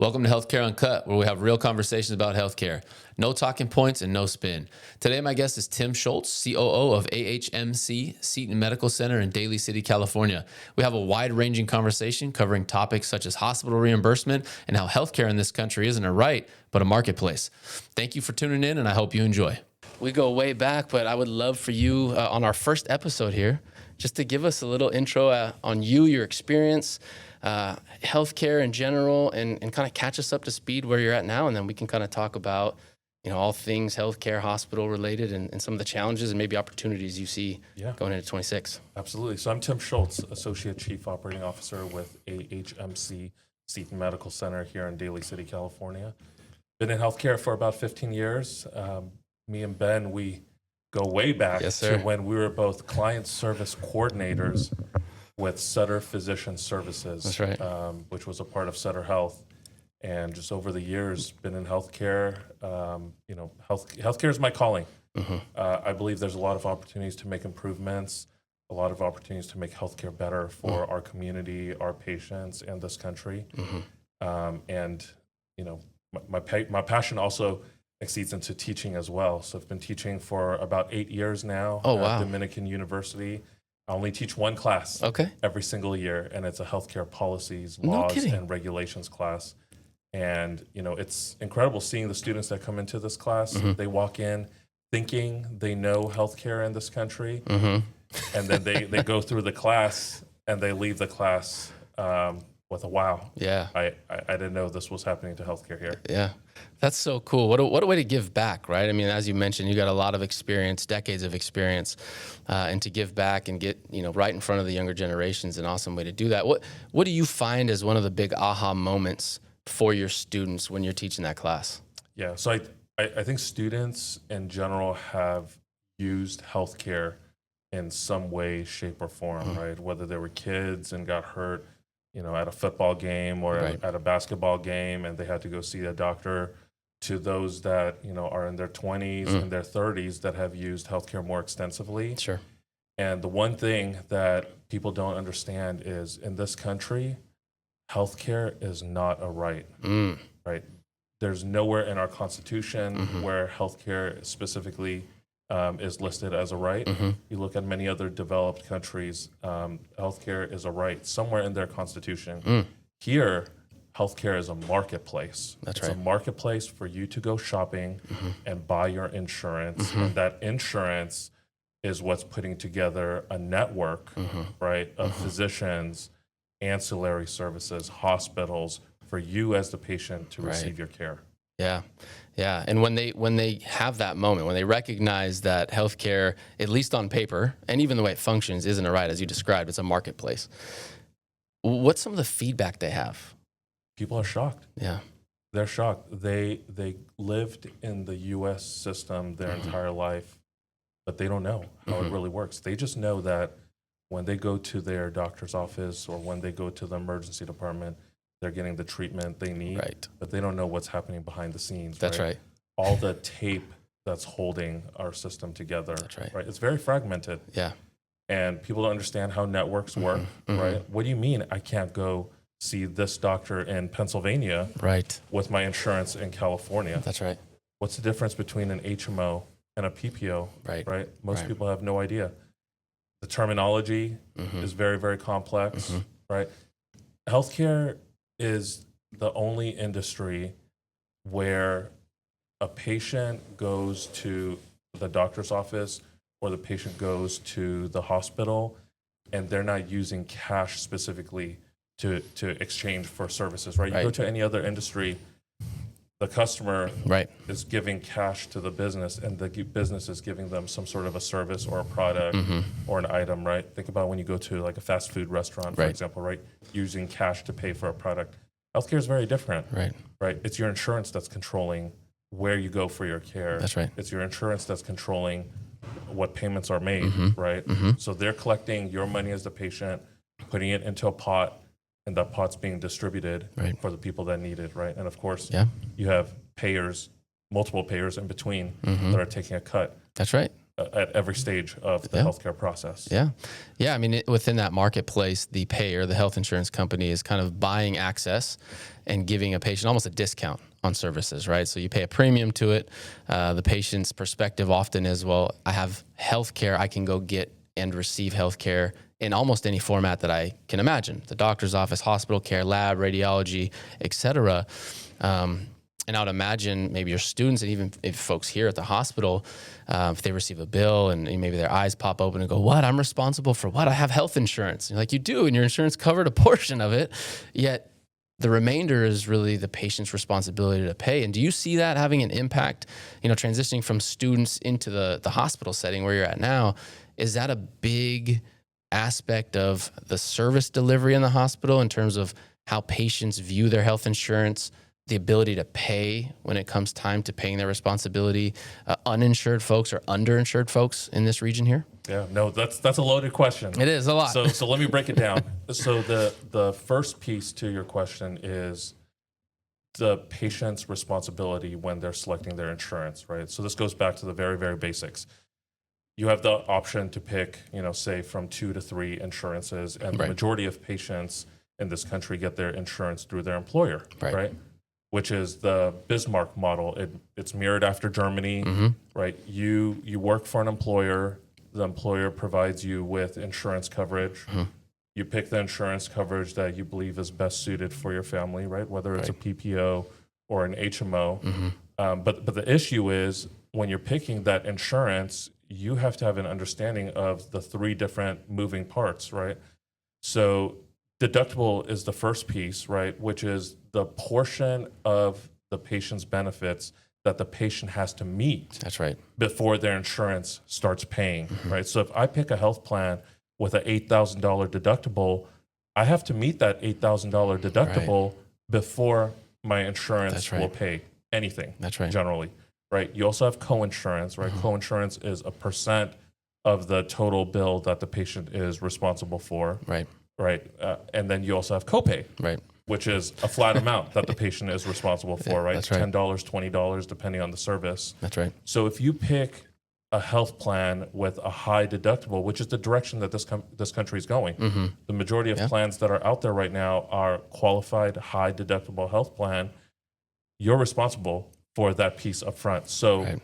Welcome to Healthcare Uncut, where we have real conversations about healthcare. No talking points and no spin. Today, my guest is Tim Schulze, COO of AHMC Seton Medical Center in Daly City, California. We have a wide-ranging conversation covering topics such as hospital reimbursement and how healthcare in this country isn't a right, but a marketplace. Thank you for tuning in, and I hope you enjoy. We go way back, but I would love for you on our first episode here, just to give us a little intro on you, your experience, healthcare in general, and kind of catch us up to speed where you're at now. And then we can kind of talk about, all things healthcare, hospital related, and some of the challenges and maybe opportunities you see going into 26. Absolutely. So I'm Tim Schulze, Associate Chief Operating Officer with AHMC Seton Medical Center here in Daly City, California. Been in healthcare for about 15 years. Me and Ben, we go way back to when we were both client service coordinators with Sutter Physician Services. That's right. Which was a part of Sutter Health. And just over the years, been in healthcare. Healthcare is my calling. Mm-hmm. I believe there's a lot of opportunities to make improvements, a lot of opportunities to make healthcare better for our community, our patients, and this country. Mm-hmm. My passion also exceeds into teaching as well. So I've been teaching for about 8 years now at Dominican University. I only teach one class every single year, and it's a healthcare policies, laws, and regulations class. And, it's incredible seeing the students that come into this class. Mm-hmm. They walk in thinking they know healthcare in this country, and then they go through the class, and they leave the class with a wow. Yeah. I didn't know this was happening to healthcare here. Yeah. That's so cool. What a way to give back, right? I mean, as you mentioned, you got a lot of experience, decades of experience, and to give back and get, right in front of the younger generations, an awesome way to do that. What do you find as one of the big aha moments for your students when you're teaching that class? Yeah. So I think students in general have used healthcare in some way, shape, or form, right? Whether they were kids and got hurt, at a football game or at a basketball game, and they had to go see a doctor, to those that, are in their 20s and their 30s that have used healthcare more extensively. Sure. And the one thing that people don't understand is in this country, healthcare is not a right, right? There's nowhere in our Constitution where healthcare specifically is listed as a right. You look at many other developed countries, healthcare is a right somewhere in their constitution. Here, healthcare is a marketplace. It's a marketplace for you to go shopping and buy your insurance. And that insurance is what's putting together a network, right, of physicians, ancillary services, hospitals, for you as the patient to receive your care. Yeah. Yeah. And when they have that moment, when they recognize that healthcare, at least on paper, and even the way it functions, isn't a right, as you described, it's a marketplace. What's some of the feedback they have? People are shocked. Yeah. They're shocked. They lived in the U.S. system their entire life, but they don't know how it really works. They just know that when they go to their doctor's office or when they go to the emergency department, they're getting the treatment they need, but they don't know what's happening behind the scenes. That's right. All the tape that's holding our system together. That's right. It's very fragmented. Yeah. And people don't understand how networks work, right? What do you mean I can't go see this doctor in Pennsylvania with my insurance in California? That's right. What's the difference between an HMO and a PPO, right? Most people have no idea. The terminology is very, very complex, right? Healthcare is the only industry where a patient goes to the doctor's office or the patient goes to the hospital and they're not using cash specifically to exchange for services, right? You go to any other industry, the customer is giving cash to the business and the business is giving them some sort of a service or a product or an item, right? Think about when you go to like a fast food restaurant, for example, right? Using cash to pay for a product. Healthcare is very different, right? It's your insurance that's controlling where you go for your care. That's right. It's your insurance that's controlling what payments are made, right? So they're collecting your money as the patient, putting it into a pot, and that pot's being distributed for the people that need it, right? And of course, you have payers, multiple payers in between that are taking a cut. That's right. at every stage of the healthcare process. Yeah. Yeah. I mean, within that marketplace, the payer, the health insurance company is kind of buying access and giving a patient almost a discount on services, right? So you pay a premium to it. The patient's perspective often is, well, I have healthcare. I can go get and receive healthcare in almost any format that I can imagine: the doctor's office, hospital care, lab, radiology, et cetera. And I would imagine maybe your students and even if folks here at the hospital, if they receive a bill and maybe their eyes pop open and go, what? I'm responsible for what? I have health insurance. And you're like, you do, and your insurance covered a portion of it. Yet the remainder is really the patient's responsibility to pay. And do you see that having an impact, transitioning from students into the hospital setting where you're at now? Is that a big aspect of the service delivery in the hospital in terms of how patients view their health insurance, the ability to pay when it comes time to paying their responsibility, uninsured folks or underinsured folks in this region here? Yeah, no, that's a loaded question. It is a lot. So let me break it down. So the first piece to your question is the patient's responsibility when they're selecting their insurance, right? So this goes back to the very, very basics. You have the option to pick, say from 2 to 3 insurances, and the majority of patients in this country get their insurance through their employer, right? Which is the Bismarck model. It's mirrored after Germany, right? You work for an employer. The employer provides you with insurance coverage. You pick the insurance coverage that you believe is best suited for your family, right? Whether it's a PPO or an HMO. But the issue is when you're picking that insurance, you have to have an understanding of the 3 different moving parts, right? So deductible is the first piece, right? Which is the portion of the patient's benefits that the patient has to meet. That's right. Before their insurance starts paying, right? So if I pick a health plan with an $8,000 deductible, I have to meet that $8,000 deductible before my insurance will pay anything. That's right. Generally, right? You also have co-insurance, right? Co-insurance is a percent of the total bill that the patient is responsible for. Right. And then you also have copay, which is a flat amount that the patient is responsible for, right? $10, $20, depending on the service. That's right. So if you pick a health plan with a high deductible, which is the direction that this country is going, the majority of plans that are out there right now are qualified high deductible health plan. You're responsible for that piece up front. So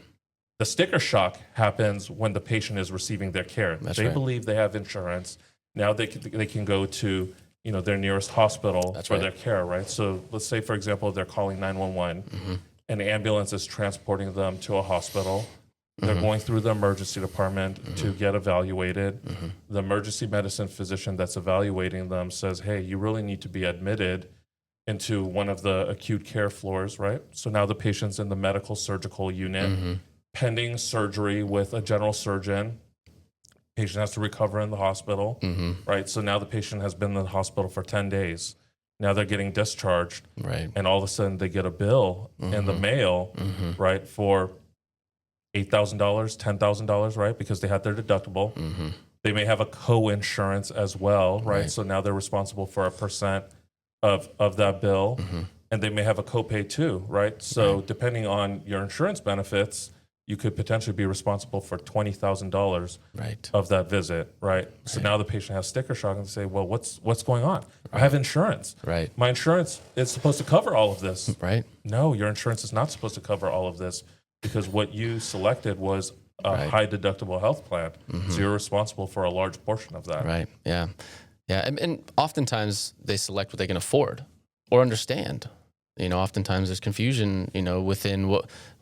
the sticker shock happens when the patient is receiving their care. They believe they have insurance. Now they can go to their nearest hospital for their care, right? So let's say, for example, they're calling 911, and the ambulance is transporting them to a hospital. They're going through the emergency department to get evaluated. The emergency medicine physician that's evaluating them says, hey, you really need to be admitted into one of the acute care floors, right? So now the patient's in the medical surgical unit, pending surgery with a general surgeon. Patient has to recover in the hospital, right? So now the patient has been in the hospital for 10 days. Now they're getting discharged, and all of a sudden they get a bill in the mail, right, for $8,000, $10,000, right, because they had their deductible. They may have a co-insurance as well, right? So now they're responsible for a percent of that bill, and they may have a copay too, right? So depending on your insurance benefits, you could potentially be responsible for $20,000 of that visit, right? So now the patient has sticker shock and they say, well, what's going on? I have insurance. My insurance is supposed to cover all of this. No, your insurance is not supposed to cover all of this because what you selected was a high deductible health plan. So you're responsible for a large portion of that. Yeah. And oftentimes they select what they can afford or understand. Oftentimes there's confusion, within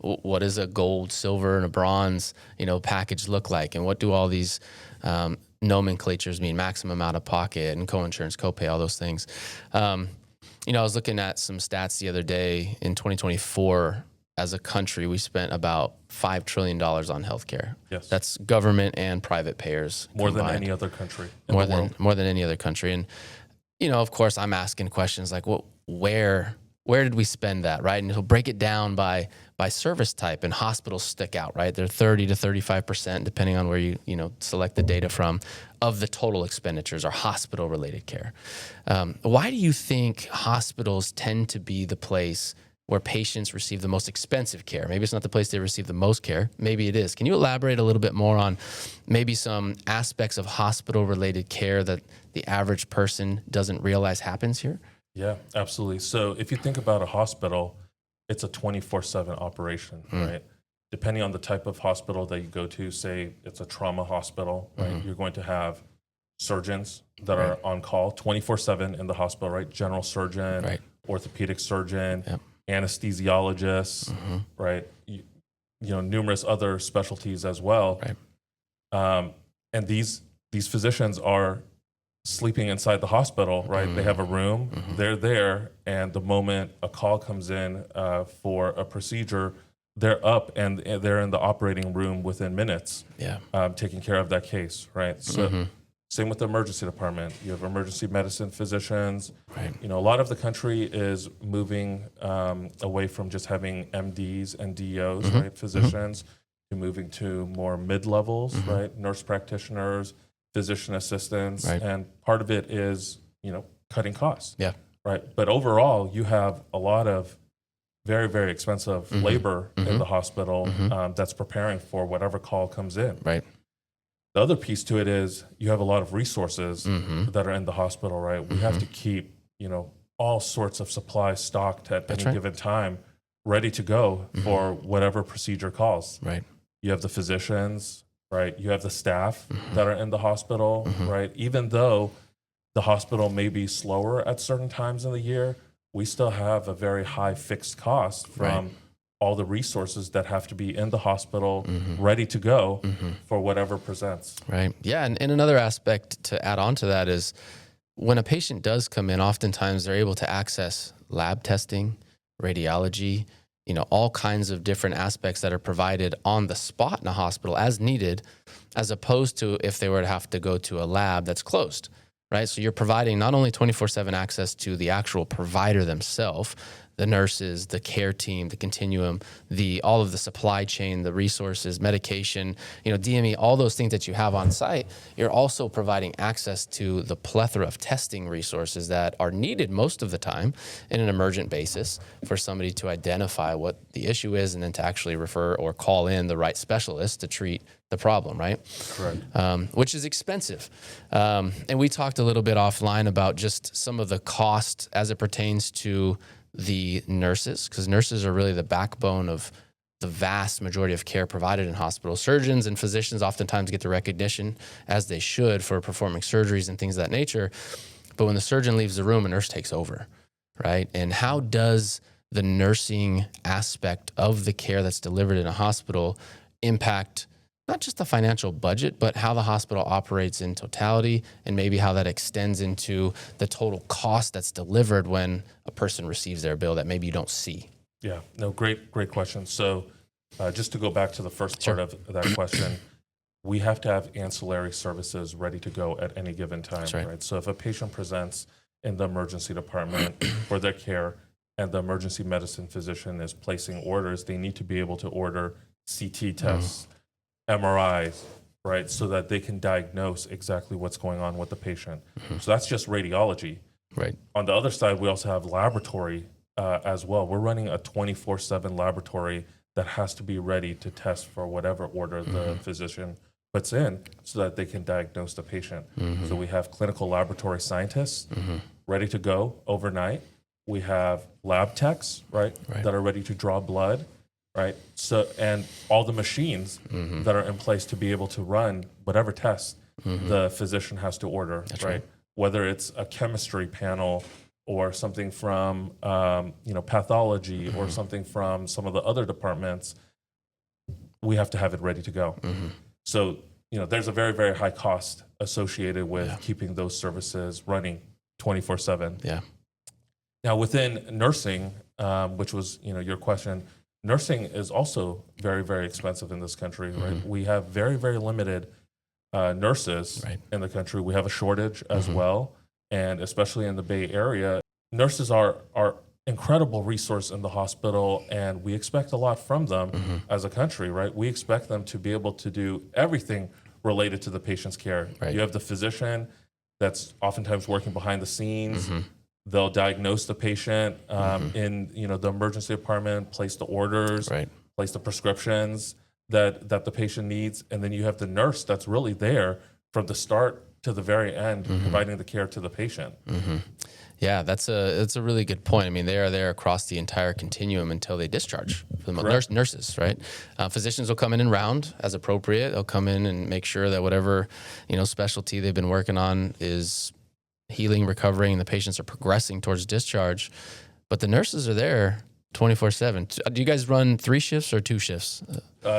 what is a gold, silver, and a bronze, package look like, and what do all these nomenclatures mean? Maximum out of pocket and co-insurance, copay, all those things. I was looking at some stats the other day. In 2024, as a country, we spent about $5 trillion on healthcare. Yes, that's government and private payers more combined. Than any other country. More than any other country, and of course, I'm asking questions like, well, where did we spend that, right? And he'll break it down by service type, and hospitals stick out, right? They're 30 to 35%, depending on where you select the data from, of the total expenditures are hospital-related care. Why do you think hospitals tend to be the place where patients receive the most expensive care. Maybe it's not the place they receive the most care. Maybe it is. Can you elaborate a little bit more on maybe some aspects of hospital-related care that the average person doesn't realize happens here? Yeah, absolutely. So if you think about a hospital, it's a 24/7 operation, right? Depending on the type of hospital that you go to, say it's a trauma hospital, right? You're going to have surgeons that are on call 24/7 in the hospital, right? General surgeon, orthopedic surgeon, anesthesiologists, right? You know, numerous other specialties as well. And these physicians are sleeping inside the hospital, right? They have a room, they're there, and the moment a call comes in for a procedure, they're up and they're in the operating room within minutes, taking care of that case, right? So same with the emergency department. You have emergency medicine physicians. You know, a lot of the country is moving away from just having MDs and DOs, right? Physicians, to moving to more mid-levels, right? Nurse practitioners, physician assistants, and part of it is, you know, cutting costs, right? But overall, you have a lot of very, very expensive labor in the hospital that's preparing for whatever call comes in. The other piece to it is you have a lot of resources that are in the hospital, right? We have to keep, you know, all sorts of supplies stocked at any given time, ready to go for whatever procedure calls. You have the physicians, right? You have the staff that are in the hospital, right? Even though the hospital may be slower at certain times in the year, we still have a very high fixed cost from all the resources that have to be in the hospital, ready to go for whatever presents. Yeah, and another aspect to add on to that is when a patient does come in, oftentimes they're able to access lab testing, radiology, you know, all kinds of different aspects that are provided on the spot in a hospital as needed, as opposed to if they were to have to go to a lab that's closed, right? So you're providing not only 24/7 access to the actual provider themselves, the nurses, the care team, the continuum, all of the supply chain, the resources, medication, you know, DME, all those things that you have on site. You're also providing access to the plethora of testing resources that are needed most of the time in an emergent basis for somebody to identify what the issue is and then to actually refer or call in the right specialist to treat the problem, right? Which is expensive. And we talked a little bit offline about just some of the cost as it pertains to the nurses, because nurses are really the backbone of the vast majority of care provided in hospitals. Surgeons and physicians oftentimes get the recognition, as they should, for performing surgeries and things of that nature. But when the surgeon leaves the room, a nurse takes over, right? And how does the nursing aspect of the care that's delivered in a hospital impact not just the financial budget, but how the hospital operates in totality, and maybe how that extends into the total cost that's delivered when a person receives their bill that maybe you don't see? Yeah, no, great question. So just to go back to the first part of that question, we have to have ancillary services ready to go at any given time, right? So if a patient presents in the emergency department for their care and the emergency medicine physician is placing orders, they need to be able to order CT tests, MRIs, right? So that they can diagnose exactly what's going on with the patient. So that's just radiology. On the other side, we also have laboratory as well. We're running a 24/7 laboratory that has to be ready to test for whatever order the physician puts in so that they can diagnose the patient. So we have clinical laboratory scientists ready to go overnight. We have lab techs, right. that are ready to draw blood. Right. So, and all the machines that are in place to be able to run whatever test the physician has to order, right? Whether it's a chemistry panel or something from, pathology or something from some of the other departments, we have to have it ready to go. So, there's a very, very high cost associated with keeping those services running 24/7. Now, within nursing, which was, your question, nursing is also very, very expensive in this country, right? We have very, very limited nurses in the country. We have a shortage as well, and especially in the Bay Area, nurses are incredible resource in the hospital, and we expect a lot from them as a country, right? We expect them to be able to do everything related to the patient's care. You have the physician that's oftentimes working behind the scenes, They'll diagnose the patient in the emergency department, place the orders, Right. place the prescriptions that the patient needs, and then you have the nurse that's really there from the start to the very end, providing the care to the patient. Yeah, that's a really good point. I mean, they are there across the entire continuum until they discharge. For the nurses, right? Physicians will come in and round as appropriate. They'll come in and make sure that whatever specialty they've been working on is healing, recovering, and the patients are progressing towards discharge. But the nurses are there 24/7. Do you guys run 3 shifts or 2 shifts?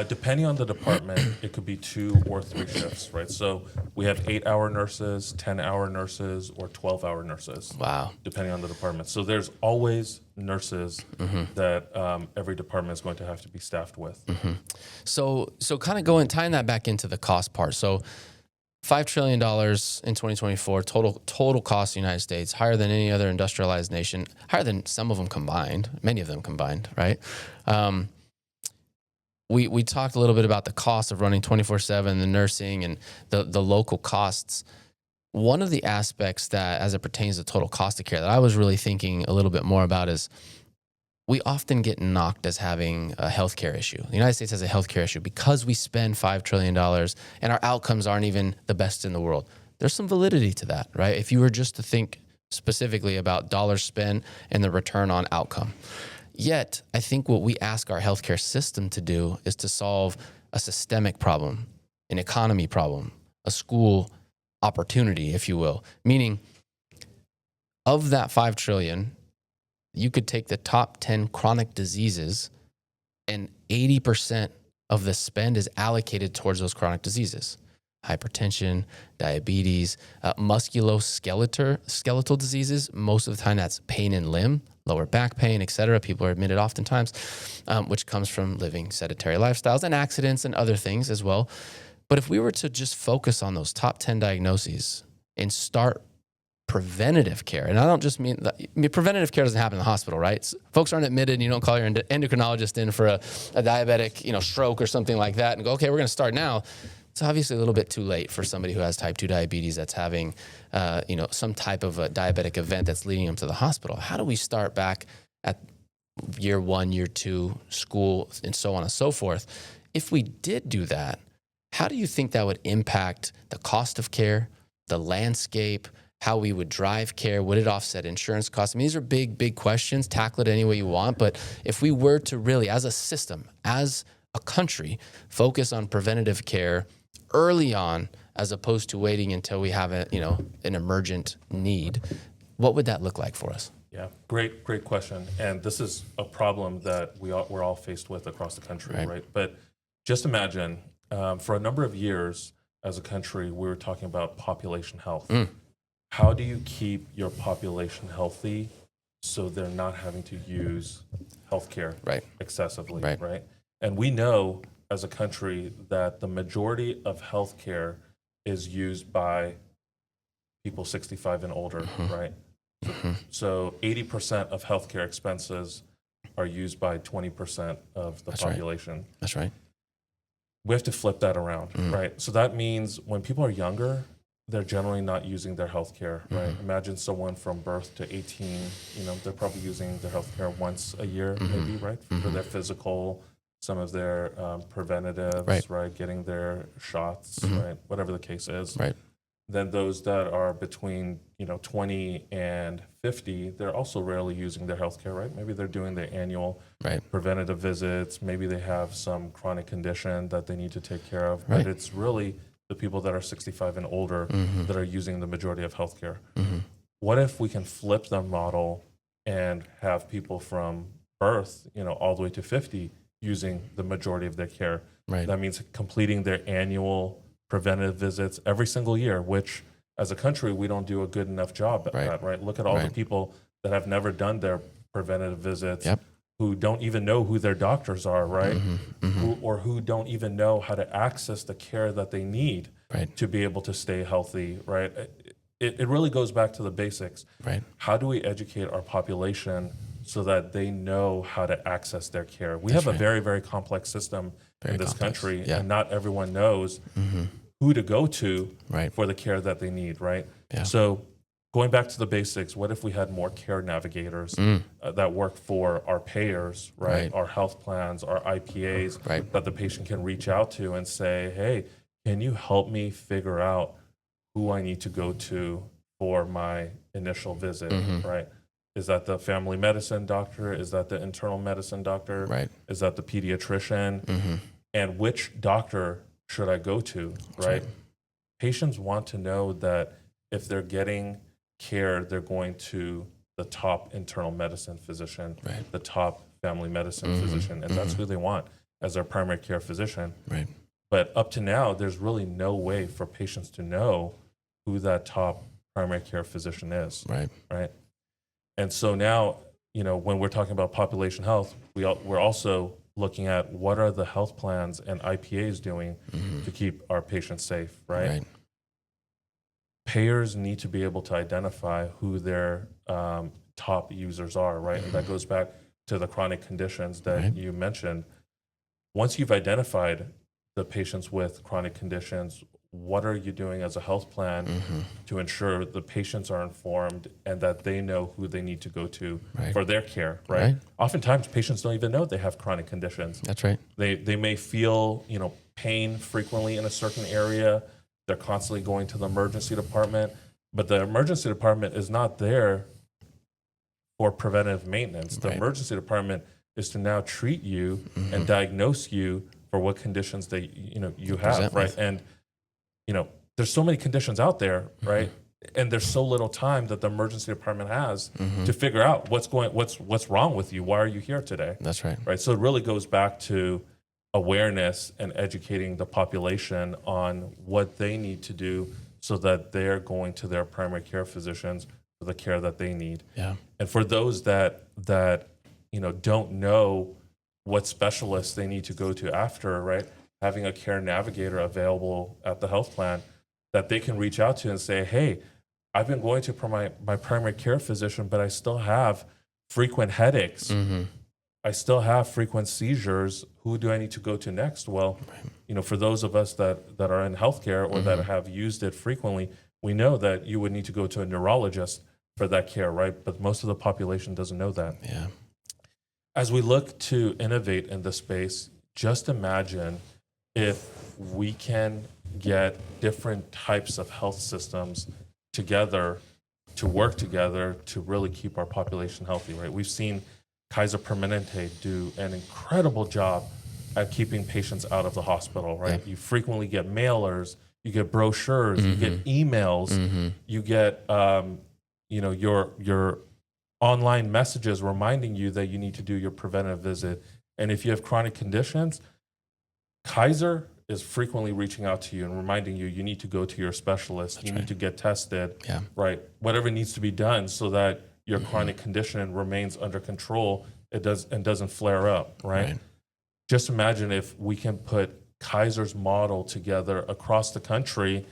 Depending on the department, it could be 2 or 3 shifts, right? So we have 8-hour nurses, 10-hour nurses, or 12-hour nurses. Wow. Depending on the department. So there's always nurses that every department is going to have to be staffed with. So kind of tying that back into the cost part. So $5 trillion in 2024, total cost in the United States, higher than any other industrialized nation, higher than some of them combined, many of them combined, right? We talked a little bit about the cost of running 24/7, the nursing and the local costs. One of the aspects that, as it pertains to total cost of care, that I was really thinking a little bit more about is we often get knocked as having a healthcare issue. The United States has a healthcare issue because we spend $5 trillion and our outcomes aren't even the best in the world. There's some validity to that, right? If you were just to think specifically about dollars spent and the return on outcome. Yet, I think what we ask our healthcare system to do is to solve a systemic problem, an economy problem, a school opportunity, if you will. Meaning, of that $5 trillion, you could take the top 10 chronic diseases and 80% of the spend is allocated towards those chronic diseases. Hypertension, diabetes, musculoskeletal diseases. Most of the time that's pain in limb, lower back pain, et cetera. People are admitted oftentimes, which comes from living sedentary lifestyles and accidents and other things as well. But if we were to just focus on those top 10 diagnoses and start preventative care, and I don't just mean preventative care doesn't happen in the hospital, right? Folks aren't admitted, and you don't call your endocrinologist in for a diabetic, stroke or something like that, and go, okay, we're going to start now. It's obviously a little bit too late for somebody who has type 2 diabetes that's having, some type of a diabetic event that's leading them to the hospital. How do we start back at year 1, year 2, school, and so on and so forth? If we did do that, how do you think that would impact the cost of care, the landscape, how we would drive care? Would it offset insurance costs? I mean, these are big, big questions. Tackle it any way you want. But if we were to really, as a system, as a country, focus on preventative care early on, as opposed to waiting until we have an emergent need, what would that look like for us? Yeah, great question. And this is a problem that we're all faced with across the country, right? But just imagine, for a number of years as a country, we were talking about population health. How do you keep your population healthy so they're not having to use healthcare excessively, right? And we know as a country that the majority of healthcare is used by people 65 and older, right? So 80% of healthcare expenses are used by 20% of the population. That's right. We have to flip that around, right? So that means when people are younger, they're generally not using their healthcare, right? Imagine someone from birth to 18, they're probably using their healthcare once a year, maybe, right? For their physical, some of their preventatives, right? Getting their shots, right? Whatever the case is. Right. Then those that are between 20 and 50, they're also rarely using their healthcare, right? Maybe they're doing their annual preventative visits. Maybe they have some chronic condition that they need to take care of. But it's really the people that are 65 and older that are using the majority of healthcare. What if we can flip the model and have people from birth, all the way to 50 using the majority of their care? That means completing their annual preventative visits every single year, which as a country, we don't do a good enough job at that, right? Look at all the people that have never done their preventative visits, who don't even know who their doctors are, right? Or who don't even know how to access the care that they need to be able to stay healthy, right? It really goes back to the basics. How do we educate our population so that they know how to access their care? We have a very, very complex system in this country, and not everyone knows who to go to for the care that they need, right? So going back to the basics, what if we had more care navigators that work for our payers, right? Our health plans, our IPAs, that the patient can reach out to and say, hey, can you help me figure out who I need to go to for my initial visit, right? Is that the family medicine doctor? Is that the internal medicine doctor? Right. Is that the pediatrician? And which doctor should I go to, right? Patients want to know that if they're getting care, they're going to the top internal medicine physician, the top family medicine physician, and that's who they want as their primary care physician. Right. But up to now, there's really no way for patients to know who that top primary care physician is. Right. And so now, when we're talking about population health, we're also looking at what are the health plans and IPAs doing to keep our patients safe, right? Payers need to be able to identify who their top users are, right? And that goes back to the chronic conditions that you mentioned. Once you've identified the patients with chronic conditions, what are you doing as a health plan to ensure the patients are informed and that they know who they need to go to for their care, right? Oftentimes, patients don't even know they have chronic conditions. That's right. They may feel, pain frequently in a certain area. They're constantly going to the emergency department, but the emergency department is not there for preventive maintenance. The emergency department is to now treat you and diagnose you for what conditions that you have, right? And there's so many conditions out there, right? And there's so little time that the emergency department has to figure out what's wrong with you. Why are you here today? That's right. Right. So it really goes back to awareness and educating the population on what they need to do so that they're going to their primary care physicians for the care that they need. Yeah. And for those that don't know what specialists they need to go to after, right? Having a care navigator available at the health plan that they can reach out to and say, hey, I've been going to my primary care physician, but I still have frequent headaches. I still have frequent seizures. Who do I need to go to next? Well, for those of us that are in healthcare or that have used it frequently, we know that you would need to go to a neurologist for that care, right? But most of the population doesn't know that. Yeah. As we look to innovate in this space, just imagine if we can get different types of health systems together to work together to really keep our population healthy, right? We've seen Kaiser Permanente do an incredible job at keeping patients out of the hospital, right? You frequently get mailers, you get brochures, you get emails, you get your online messages reminding you that you need to do your preventive visit. And if you have chronic conditions, Kaiser is frequently reaching out to you and reminding you need to go to your specialist, you need to get tested, right? Whatever needs to be done so that your chronic condition remains under control, doesn't flare up, right? Just imagine if we can put Kaiser's model together across the country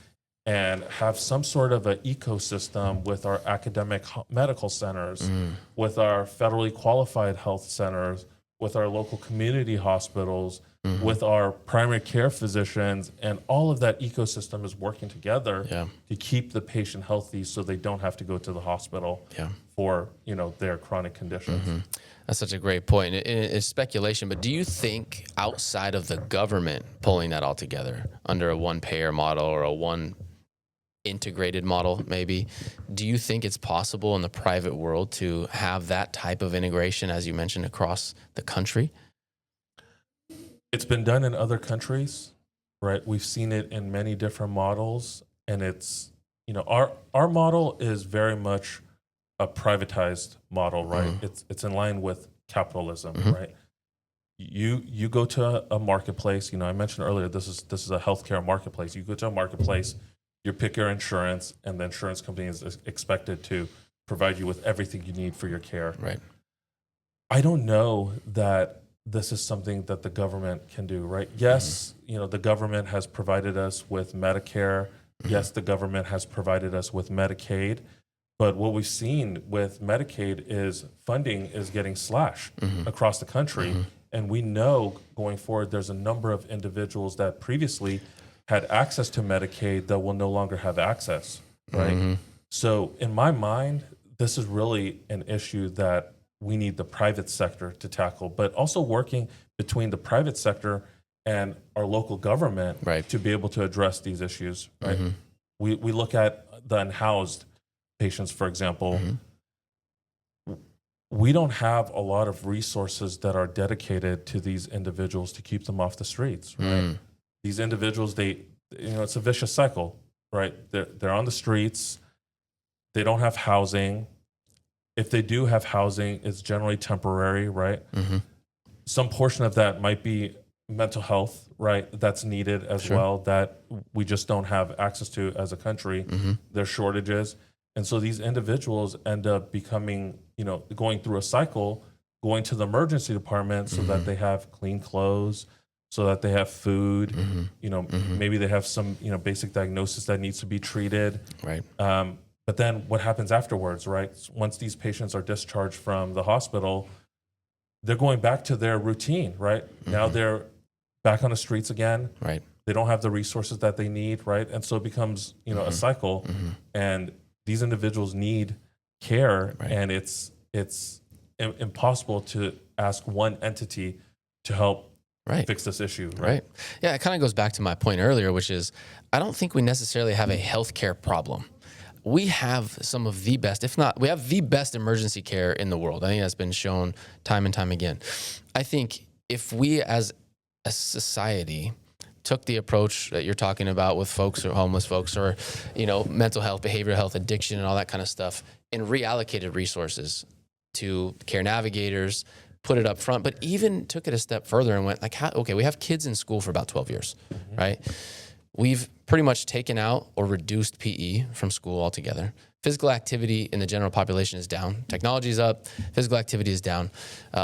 and have some sort of an ecosystem with our academic medical centers, with our federally qualified health centers, with our local community hospitals, with our primary care physicians, and all of that ecosystem is working together to keep the patient healthy so they don't have to go to the hospital for their chronic conditions. That's such a great point. It's speculation, but do you think outside of the government pulling that all together under a one-payer model or a one integrated model, maybe, do you think it's possible in the private world to have that type of integration, as you mentioned, across the country? It's been done in other countries, right? We've seen it in many different models, and it's, our model is very much a privatized model, right? It's in line with capitalism, right? You go to a marketplace. I mentioned earlier this is a healthcare marketplace. You go to a marketplace, you pick your insurance, and the insurance company is expected to provide you with everything you need for your care. Right. I don't know that this is something that the government can do, right? Yes, the government has provided us with Medicare. Yes, the government has provided us with Medicaid. But what we've seen with Medicaid is funding is getting slashed across the country. And we know going forward, there's a number of individuals that previously had access to Medicaid that will no longer have access, right? So in my mind, this is really an issue that we need the private sector to tackle, but also working between the private sector and our local government Right. to be able to address these issues, right? We look at the unhoused patients, for example. We don't have a lot of resources that are dedicated to these individuals to keep them off the streets, right? These individuals, it's a vicious cycle, right? They're on the streets. They don't have housing. If they do have housing, it's generally temporary, right? Some portion of that might be mental health, right? That's needed as well, that we just don't have access to as a country. There's shortages. And so these individuals end up becoming, going through a cycle, going to the emergency department so that they have clean clothes, so that they have food, maybe they have some, basic diagnosis that needs to be treated. Right. But then what happens afterwards, right? Once these patients are discharged from the hospital, they're going back to their routine, right? Now they're back on the streets again. Right. They don't have the resources that they need, right? And so it becomes, a cycle. And these individuals need care, and it's impossible to ask one entity to help fix this issue. Right. Yeah, it kind of goes back to my point earlier, which is I don't think we necessarily have a healthcare problem. We have some of the best, if not, we have the best emergency care in the world. I think that's been shown time and time again. I think if we as a society took the approach that you're talking about with folks or homeless folks or, mental health, behavioral health, addiction, and all that kind of stuff, and reallocated resources to care navigators, put it up front, but even took it a step further and went okay, we have kids in school for about 12 years, right? We've pretty much taken out or reduced PE from school altogether. Physical activity in the general population is down. Technology is up. Physical activity is down.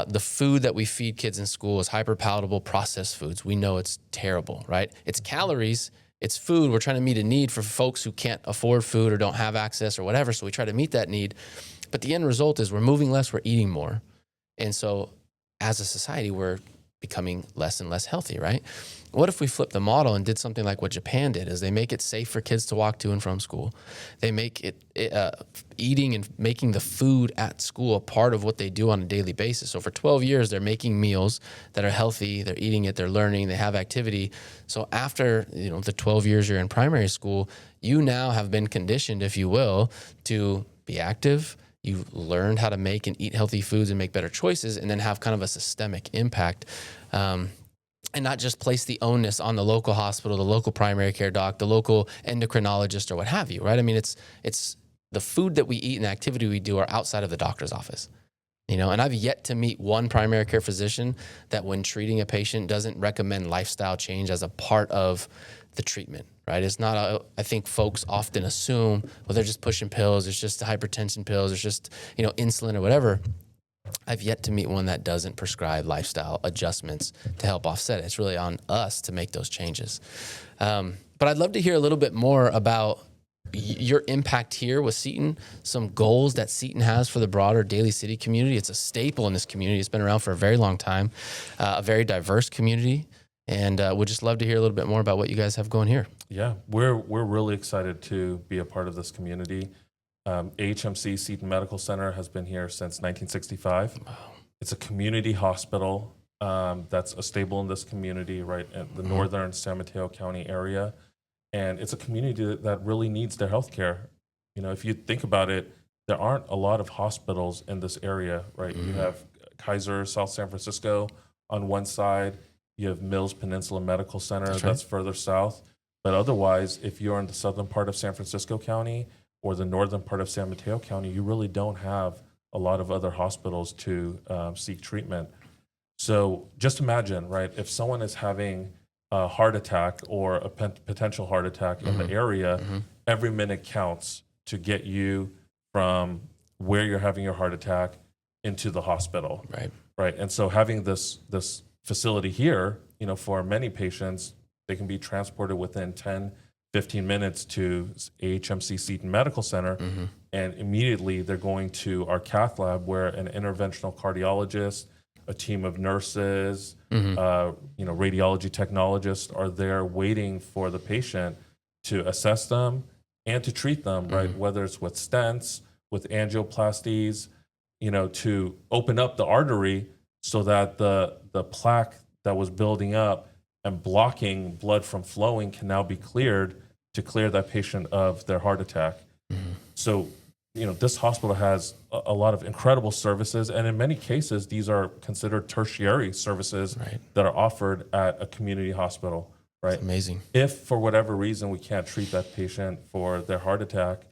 The food that we feed kids in school is hyper-palatable processed foods. We know it's terrible, right? It's calories. It's food. We're trying to meet a need for folks who can't afford food or don't have access or whatever, so we try to meet that need. But the end result is we're moving less, we're eating more. And so as a society, we're becoming less and less healthy, right? What if we flipped the model and did something like what Japan did, is they make it safe for kids to walk to and from school. They make it eating and making the food at school a part of what they do on a daily basis. So for 12 years, they're making meals that are healthy. They're eating it, they're learning, they have activity. So after, the 12 years you're in primary school, you now have been conditioned, if you will, to be active. You learned how to make and eat healthy foods and make better choices, and then have kind of a systemic impact. And not just place the onus on the local hospital, the local primary care doc, the local endocrinologist, or what have you, right? I mean, it's the food that we eat and the activity we do are outside of the doctor's office, and I've yet to meet one primary care physician that when treating a patient doesn't recommend lifestyle change as a part of the treatment, right? It's not, I think folks often assume, well, they're just pushing pills, it's just the hypertension pills, it's just, insulin or whatever. I've yet to meet one that doesn't prescribe lifestyle adjustments to help offset it. It's really on us to make those changes. But I'd love to hear a little bit more about your impact here with Seton, some goals that Seton has for the broader Daly City community. It's a staple in this community. It's been around for a very long time, a very diverse community. And we'd just love to hear a little bit more about what you guys have going here. Yeah, we're really excited to be a part of this community. AHMC Seton Medical Center has been here since 1965. Wow. It's a community hospital that's a stable in this community, right, in the northern San Mateo County area. And it's a community that really needs their healthcare. If you think about it, there aren't a lot of hospitals in this area, right? You have Kaiser, South San Francisco on one side. You have Mills Peninsula Medical Center, that's further south. But otherwise, if you're in the southern part of San Francisco County or the northern part of San Mateo County, you really don't have a lot of other hospitals to seek treatment. So just imagine, right, if someone is having a heart attack or a potential heart attack in the area, every minute counts to get you from where you're having your heart attack into the hospital. Right. And so having this facility here, for many patients, they can be transported within 10, 15 minutes to AHMC Seton Medical Center, and immediately they're going to our cath lab where an interventional cardiologist, a team of nurses, radiology technologists are there waiting for the patient to assess them and to treat them, right? Whether it's with stents, with angioplasties, to open up the artery so that the plaque that was building up and blocking blood from flowing can now be cleared to clear that patient of their heart attack. So, this hospital has a lot of incredible services, and in many cases, these are considered tertiary services that are offered at a community hospital, right? That's amazing. If for whatever reason we can't treat that patient for their heart attack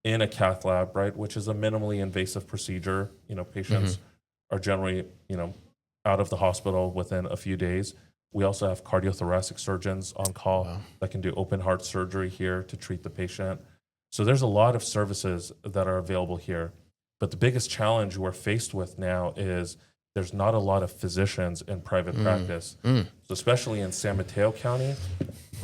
in a cath lab, right, which is a minimally invasive procedure, patients are generally, out of the hospital within a few days. We also have cardiothoracic surgeons on call that can do open heart surgery here to treat the patient. So there's a lot of services that are available here. But the biggest challenge we're faced with now is there's not a lot of physicians in private practice. So especially in San Mateo County,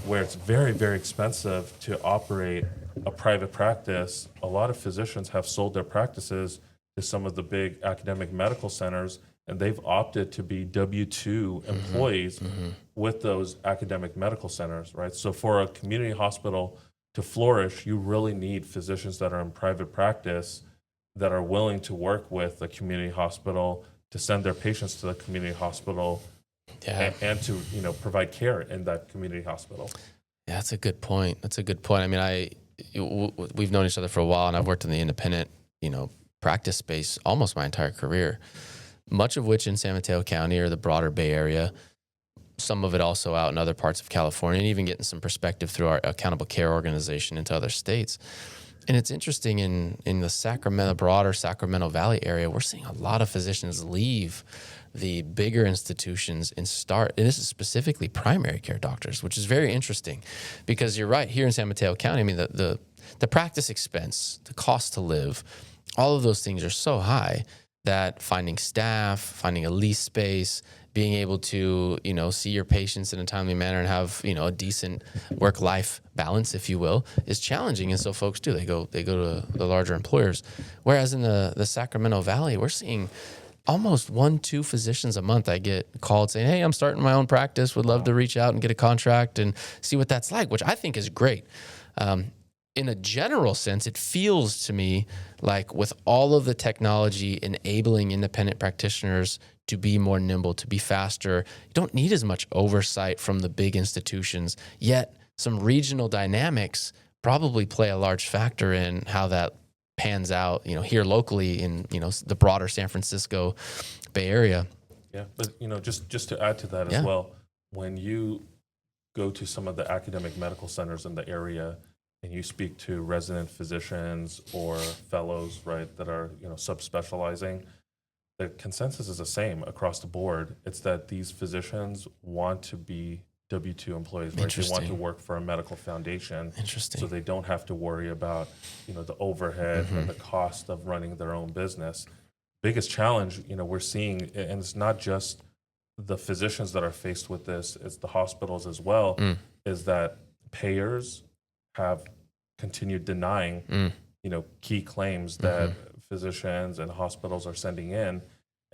where it's very, very expensive to operate a private practice, a lot of physicians have sold their practices to some of the big academic medical centers, and they've opted to be W-2 employees with those academic medical centers, right? So for a community hospital to flourish, you really need physicians that are in private practice that are willing to work with a community hospital to send their patients to the community hospital and to provide care in that community hospital. Yeah, that's a good point. I mean, we've known each other for a while, and I've worked in the independent, practice space almost my entire career, much of which in San Mateo County or the broader Bay Area, some of it also out in other parts of California, and even getting some perspective through our accountable care organization into other states. And it's interesting in the broader Sacramento Valley area, we're seeing a lot of physicians leave the bigger institutions and this is specifically primary care doctors, which is very interesting because you're right, here in San Mateo County, I mean, the practice expense, the cost to live, all of those things are so high that finding staff, finding a lease space, being able to, see your patients in a timely manner and have, a decent work-life balance, if you will, is challenging. And so folks do. They go to the larger employers. Whereas in the Sacramento Valley, we're seeing almost 1-2 physicians a month. I get called saying, hey, I'm starting my own practice, would love to reach out and get a contract and see what that's like, which I think is great. In a general sense, it feels to me like with all of the technology enabling independent practitioners to be more nimble, to be faster, you don't need as much oversight from the big institutions, yet some regional dynamics probably play a large factor in how that pans out, here locally in, the broader San Francisco Bay Area. Yeah, but, just to add to that as well, when you go to some of the academic medical centers in the area and you speak to resident physicians or fellows, right, that are, subspecializing, the consensus is the same across the board. It's that these physicians want to be W-2 employees, right? They want to work for a medical foundation. So they don't have to worry about, the overhead and the cost of running their own business. Biggest challenge, we're seeing, and it's not just the physicians that are faced with this, it's the hospitals as well, is that payers have continued denying, key claims that physicians and hospitals are sending in.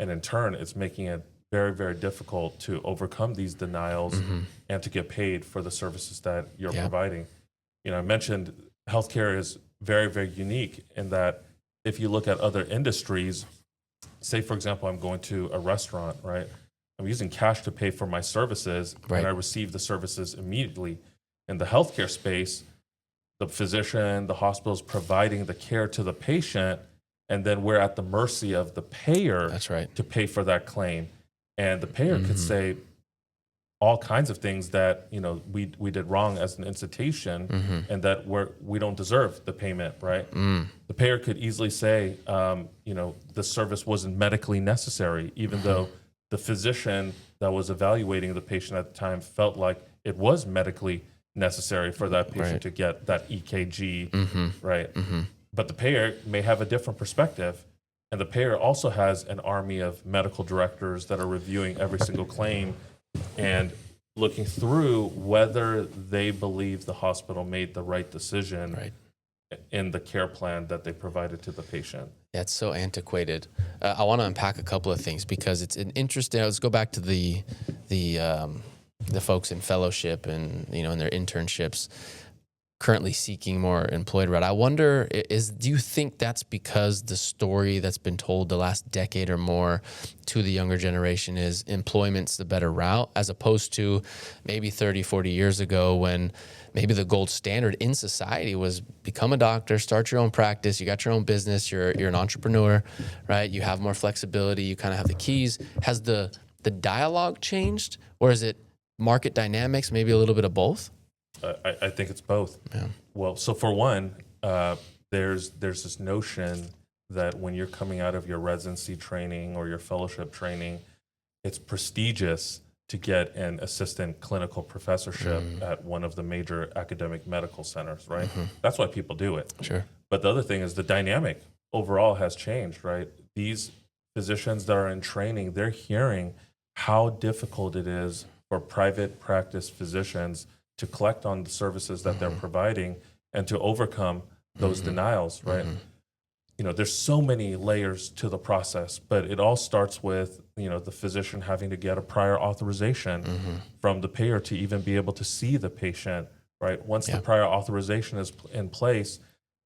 And in turn, it's making it very, very difficult to overcome these denials and to get paid for the services that you're providing. I mentioned healthcare is very, very unique in that if you look at other industries, say, for example, I'm going to a restaurant, right? I'm using cash to pay for my services, and I receive the services immediately. In the healthcare space, the physician, the hospital is providing the care to the patient, and then we're at the mercy of the payer to pay for that claim. And the payer could say all kinds of things that we did wrong as an institution, and that we don't deserve the payment, right? The payer could easily say, the service wasn't medically necessary, even though the physician that was evaluating the patient at the time felt like it was medically necessary for that patient to get that EKG, right? But the payer may have a different perspective. And the payer also has an army of medical directors that are reviewing every single claim and looking through whether they believe the hospital made the right decision in the care plan that they provided to the patient. Yeah, it's so antiquated. I want to unpack a couple of things because it's an interesting. Let's go back to the folks in fellowship and in their internships. currently seeking more employed rep. I wonder, do you think that's because the story that's been told the last decade or more to the younger generation is employment's the better route, as opposed to maybe 30, 40 years ago when maybe the gold standard in society was become a doctor, start your own practice, you got your own business, you're an entrepreneur, right? You have more flexibility, you kind of have the keys. Has the dialogue changed, or is it market dynamics, maybe a little bit of both? I think it's both. Yeah. Well, so for one, there's this notion that when you're coming out of your residency training or your fellowship training, it's prestigious to get an assistant clinical professorship at one of the major academic medical centers, right? That's why people do it. Sure. But the other thing is the dynamic overall has changed, right? These physicians that are in training, they're hearing how difficult it is for private practice physicians to collect on the services that they're providing and to overcome those denials, right? You know, there's so many layers to the process, but it all starts with, you know, the physician having to get a prior authorization from the payer to even be able to see the patient, right? Once the prior authorization is in place,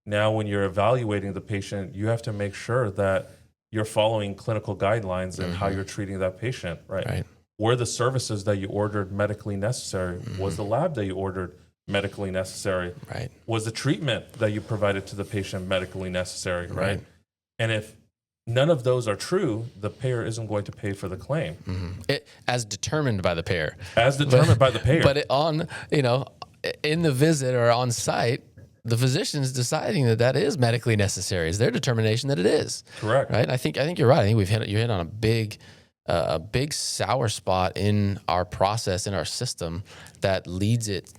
now when you're evaluating the patient, you have to make sure that you're following clinical guidelines and how you're treating that patient, right? Were the services that you ordered medically necessary? Was the lab that you ordered medically necessary? Right. Was the treatment that you provided to the patient medically necessary? Right. And if none of those are true, the payer isn't going to pay for the claim. As determined by the payer. As determined by the payer. But in the visit or on site, the physician's deciding that is medically necessary. It's their determination that it is. Correct. Right. I think you're right. I think you hit on a big sour spot in our process, in our system, that leads it,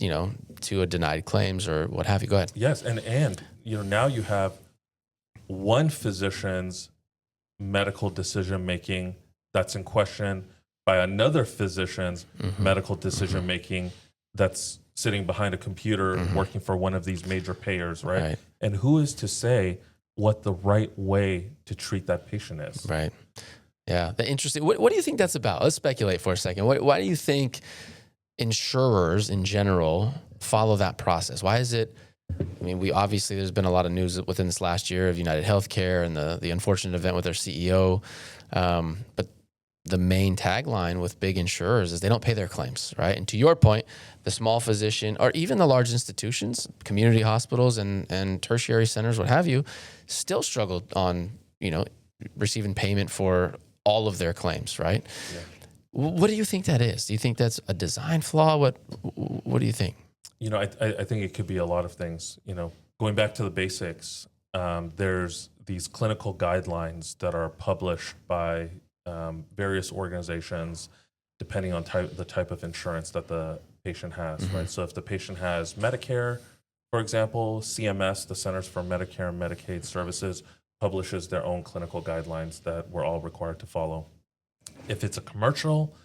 to a denied claims or what have you. Go ahead. Yes, and now you have one physician's medical decision making that's in question by another physician's medical decision making that's sitting behind a computer working for one of these major payers, right? And who is to say what the right way to treat that patient is? Right. Yeah, interesting. What do you think that's about? Let's speculate for a second. Why do you think insurers in general follow that process? Why is it? I mean, there's been a lot of news within this last year of United Healthcare and the unfortunate event with their CEO. But the main tagline with big insurers is they don't pay their claims, right? And to your point, the small physician or even the large institutions, community hospitals and tertiary centers, what have you, still struggle on, receiving payment for all of their claims, right? Yeah. What do you think that is? Do you think that's a design flaw? What do you think? I think it could be a lot of things. Going back to the basics, there's these clinical guidelines that are published by various organizations, depending on the type of insurance that the patient has, right? So if the patient has Medicare, for example, CMS, the Centers for Medicare and Medicaid Services, publishes their own clinical guidelines that we're all required to follow. If it's a commercial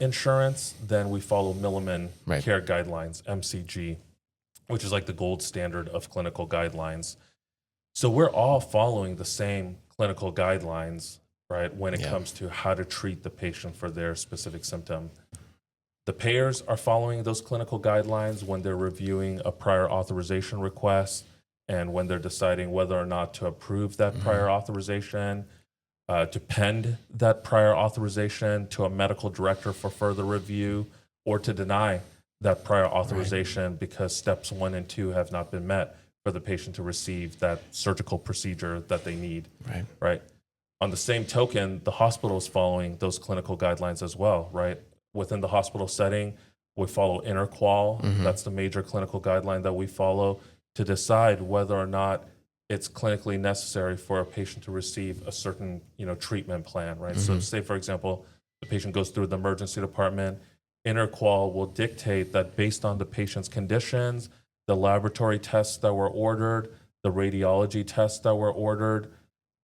insurance, then we follow Milliman Care Guidelines, MCG, which is like the gold standard of clinical guidelines. So we're all following the same clinical guidelines, right, when it comes to how to treat the patient for their specific symptom. The payers are following those clinical guidelines when they're reviewing a prior authorization request and when they're deciding whether or not to approve that prior authorization, to pend that prior authorization to a medical director for further review, or to deny that prior authorization because steps 1 and 2 have not been met for the patient to receive that surgical procedure that they need. Right. On the same token, the hospital is following those clinical guidelines as well, right? Within the hospital setting, we follow interqual. That's the major clinical guideline that we follow to decide whether or not it's clinically necessary for a patient to receive a certain, treatment plan, right? So say, for example, the patient goes through the emergency department, interqual will dictate that based on the patient's conditions, the laboratory tests that were ordered, the radiology tests that were ordered,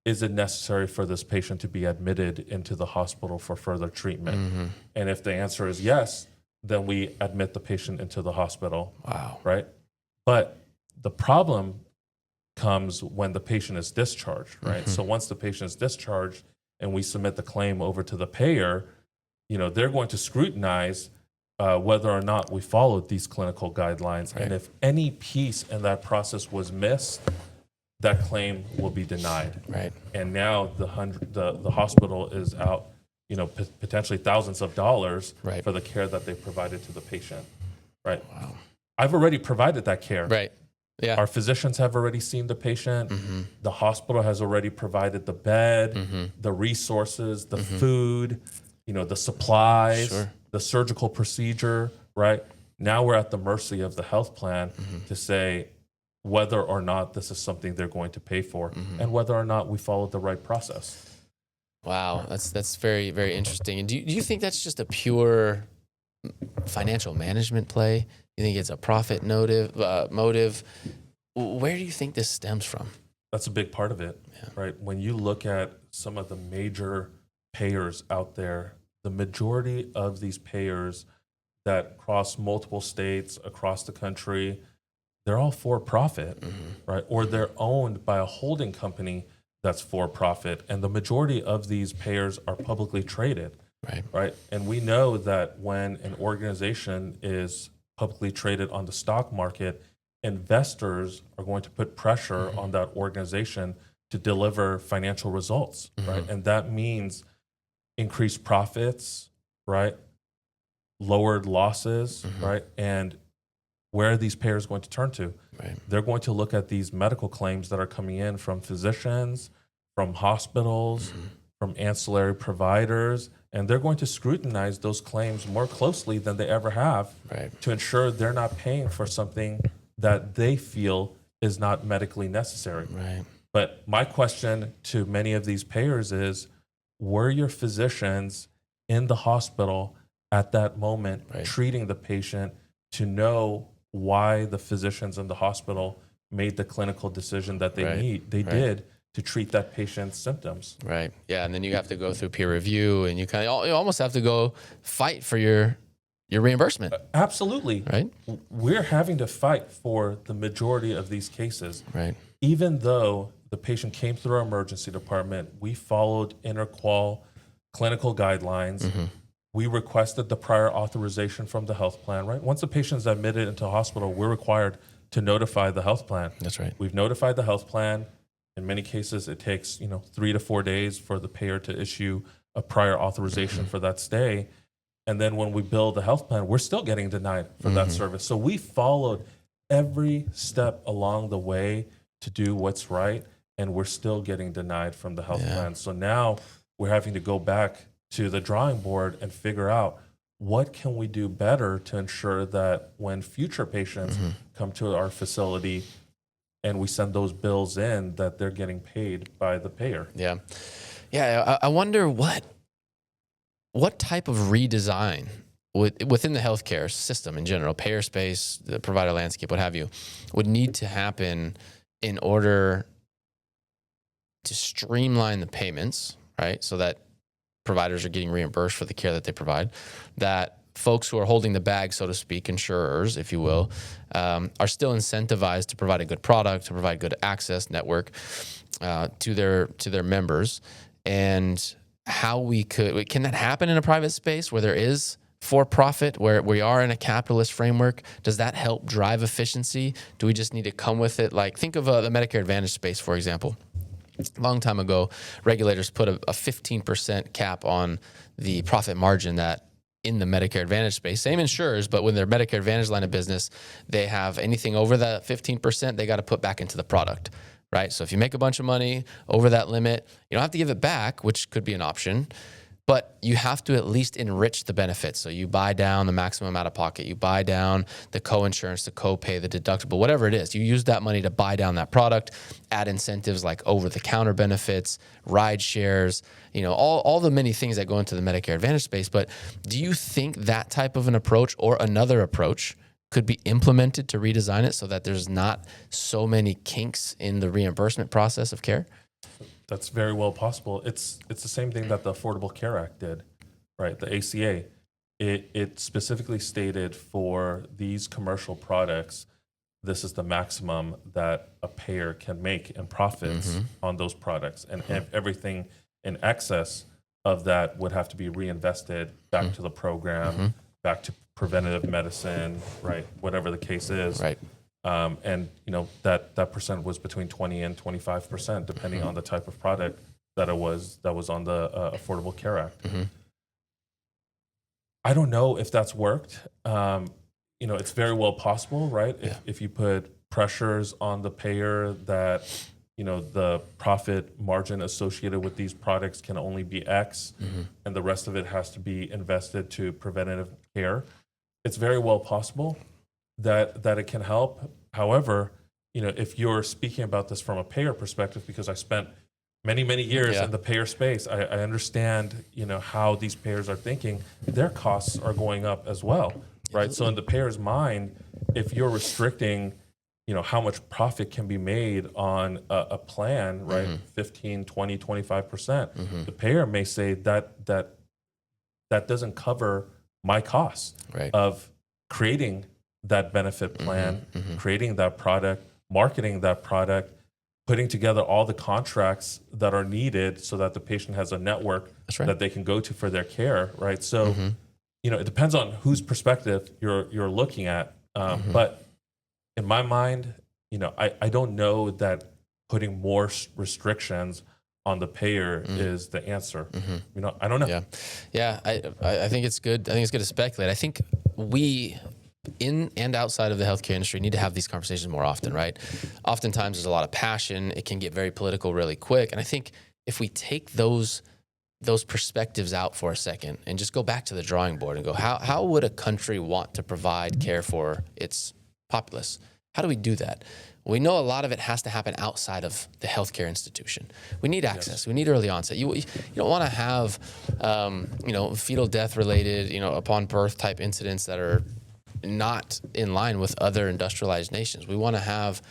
is it necessary for this patient to be admitted into the hospital for further treatment? And if the answer is yes, then we admit the patient into the hospital. Wow. Right? But the problem comes when the patient is discharged, right? So once the patient is discharged and we submit the claim over to the payer, they're going to scrutinize whether or not we followed these clinical guidelines. Right. And if any piece in that process was missed, that claim will be denied. Right. And now the hospital is out, potentially thousands of dollars Right. for the care that they provided to the patient. Right. Wow. I've already provided that care. Right. Yeah. Our physicians have already seen the patient. Mm-hmm. The hospital has already provided the bed, Mm-hmm. the resources, the food, the supplies, Sure. the surgical procedure, right? Now we're at the mercy of the health plan to say whether or not this is something they're going to pay for and whether or not we followed the right process. Wow. That's very, very interesting. And do you think that's just a pure financial management play? You think it's a profit motive? Where do you think this stems from? That's a big part of it, right? When you look at some of the major payers out there, the majority of these payers that cross multiple states across the country, they're all for profit, right? Or they're owned by a holding company that's for profit. And the majority of these payers are publicly traded, right? And we know that when an organization is publicly traded on the stock market, investors are going to put pressure on that organization to deliver financial results, right? And that means increased profits, right? Lowered losses, right? And where are these payers going to turn to? Right. They're going to look at these medical claims that are coming in from physicians, from hospitals, from ancillary providers, and they're going to scrutinize those claims more closely than they ever have to ensure they're not paying for something that they feel is not medically necessary. Right. But my question to many of these payers is, were your physicians in the hospital at that moment treating the patient to know why the physicians in the hospital made the clinical decision that they did to treat that patient's symptoms? Right. Yeah. And then you have to go through peer review, and you almost have to go fight for your reimbursement. Absolutely. Right. We're having to fight for the majority of these cases. Right. Even though the patient came through our emergency department, we followed interqual clinical guidelines. We requested the prior authorization from the health plan, right? Once the patient is admitted into a hospital, we're required to notify the health plan. That's right. We've notified the health plan. In many cases, it takes 3 to 4 days for the payer to issue a prior authorization for that stay. And then when we bill the health plan, we're still getting denied for that service. So we followed every step along the way to do what's right, and we're still getting denied from the health plan. So now we're having to go back to the drawing board and figure out what can we do better to ensure that when future patients come to our facility and we send those bills in, that they're getting paid by the payer. Yeah. Yeah. I wonder what type of redesign within the healthcare system in general, payer space, the provider landscape, what have you, would need to happen in order to streamline the payments, right? So that providers are getting reimbursed for the care that they provide, that folks who are holding the bag, so to speak, insurers, if you will, are still incentivized to provide a good product, to provide good access network to their members. And how can that happen in a private space where there is for-profit, where we are in a capitalist framework? Does that help drive efficiency? Do we just need to come with it? Like, think of the Medicare Advantage space, for example. A long time ago, regulators put a 15% cap on the profit margin that in the Medicare Advantage space, same insurers, but when their Medicare Advantage line of business, they have anything over that 15%, they got to put back into the product, right? So if you make a bunch of money over that limit, you don't have to give it back, which could be an option, but you have to at least enrich the benefits. So you buy down the maximum out of pocket, you buy down the co-insurance, the co-pay, the deductible, whatever it is. You use that money to buy down that product, add incentives like over-the-counter benefits, ride shares, all the many things that go into the Medicare Advantage space. But do you think that type of an approach or another approach could be implemented to redesign it so that there's not so many kinks in the reimbursement process of care? That's very well possible. It's the same thing that the Affordable Care Act did, right? The ACA. It specifically stated for these commercial products, this is the maximum that a payer can make in profits on those products. And everything in excess of that would have to be reinvested back to the program, back to preventative medicine, right? Whatever the case is. Right. And that percent was between 20 and 25%, depending on the type of product that was on the Affordable Care Act. I don't know if that's worked. It's very well possible, right? If you put pressures on the payer that the profit margin associated with these products can only be X, and the rest of it has to be invested to preventative care, it's very well possible that it can help. However, if you're speaking about this from a payer perspective, because I spent many years in the payer space, I understand how these payers are thinking. Their costs are going up as well, right? So in the payer's mind, if you're restricting how much profit can be made on a plan, right? 15, 20, 25%. The payer may say that doesn't cover my costs of creating that benefit plan, creating that product, marketing that product, putting together all the contracts that are needed so that the patient has a network that they can go to for their care, right? So, it depends on whose perspective you're looking at. But in my mind, I don't know that putting more restrictions on the payer is the answer. I don't know. Yeah. I think it's good. I think it's good to speculate. I think we, in and outside of the healthcare industry, need to have these conversations more often, right? Oftentimes there's a lot of passion. It can get very political really quick. And I think if we take those perspectives out for a second and just go back to the drawing board and go, how would a country want to provide care for its populace? How do we do that? We know a lot of it has to happen outside of the healthcare institution. We need access. We need early onset. You don't want to have, fetal death related, upon birth type incidents that are not in line with other industrialized nations. We want to have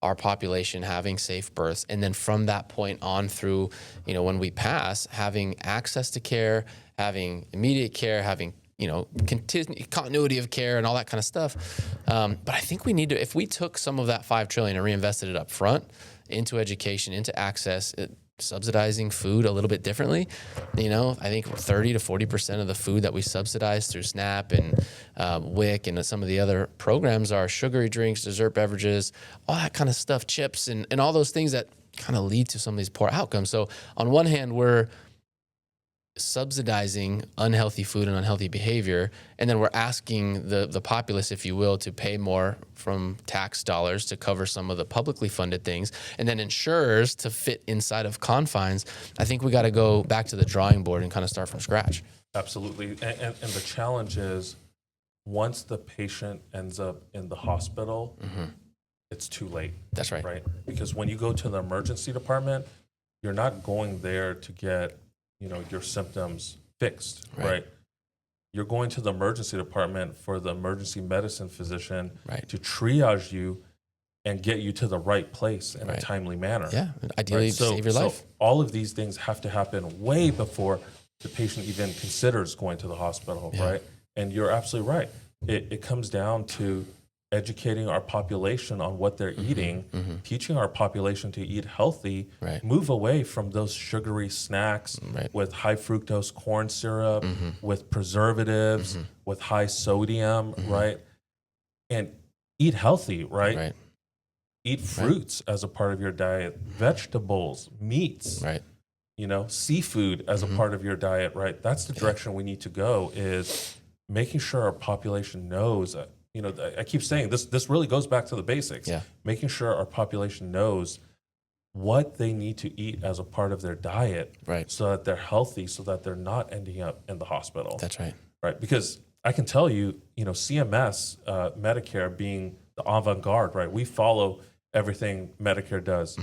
our population having safe births, and then from that point on through, when we pass, having access to care, having immediate care, having continuity of care and all that kind of stuff. But I think we need to, if we took some of that $5 trillion and reinvested it up front into education, into access, subsidizing food a little bit differently. I think 30 to 40% of the food that we subsidize through SNAP and WIC and some of the other programs are sugary drinks, dessert beverages, all that kind of stuff, chips, and all those things that kind of lead to some of these poor outcomes. So on one hand, we're subsidizing unhealthy food and unhealthy behavior, and then we're asking the populace, if you will, to pay more from tax dollars to cover some of the publicly funded things, and then insurers to fit inside of confines. I think we got to go back to the drawing board and kind of start from scratch. Absolutely. And the challenge is, once the patient ends up in the hospital, it's too late. That's right. Right? Because when you go to the emergency department, you're not going there to get your symptoms fixed, right? You're going to the emergency department for the emergency medicine physician to triage you and get you to the right place in a timely manner. Yeah, ideally save your life. So all of these things have to happen way before the patient even considers going to the hospital, right? And you're absolutely right. It comes down to educating our population on what they're eating, teaching our population to eat healthy, move away from those sugary snacks with high fructose corn syrup, with preservatives, with high sodium, right? And eat healthy, right? Eat fruits as a part of your diet, vegetables, meats, seafood as a part of your diet, right? That's the direction we need to go, is making sure our population knows that. I keep saying this really goes back to the basics. Making sure our population knows what they need to eat as a part of their diet, so that they're healthy, so that they're not ending up in the hospital. That's right. Right, because I can tell you, CMS, Medicare being the avant-garde, right? We follow everything Medicare does.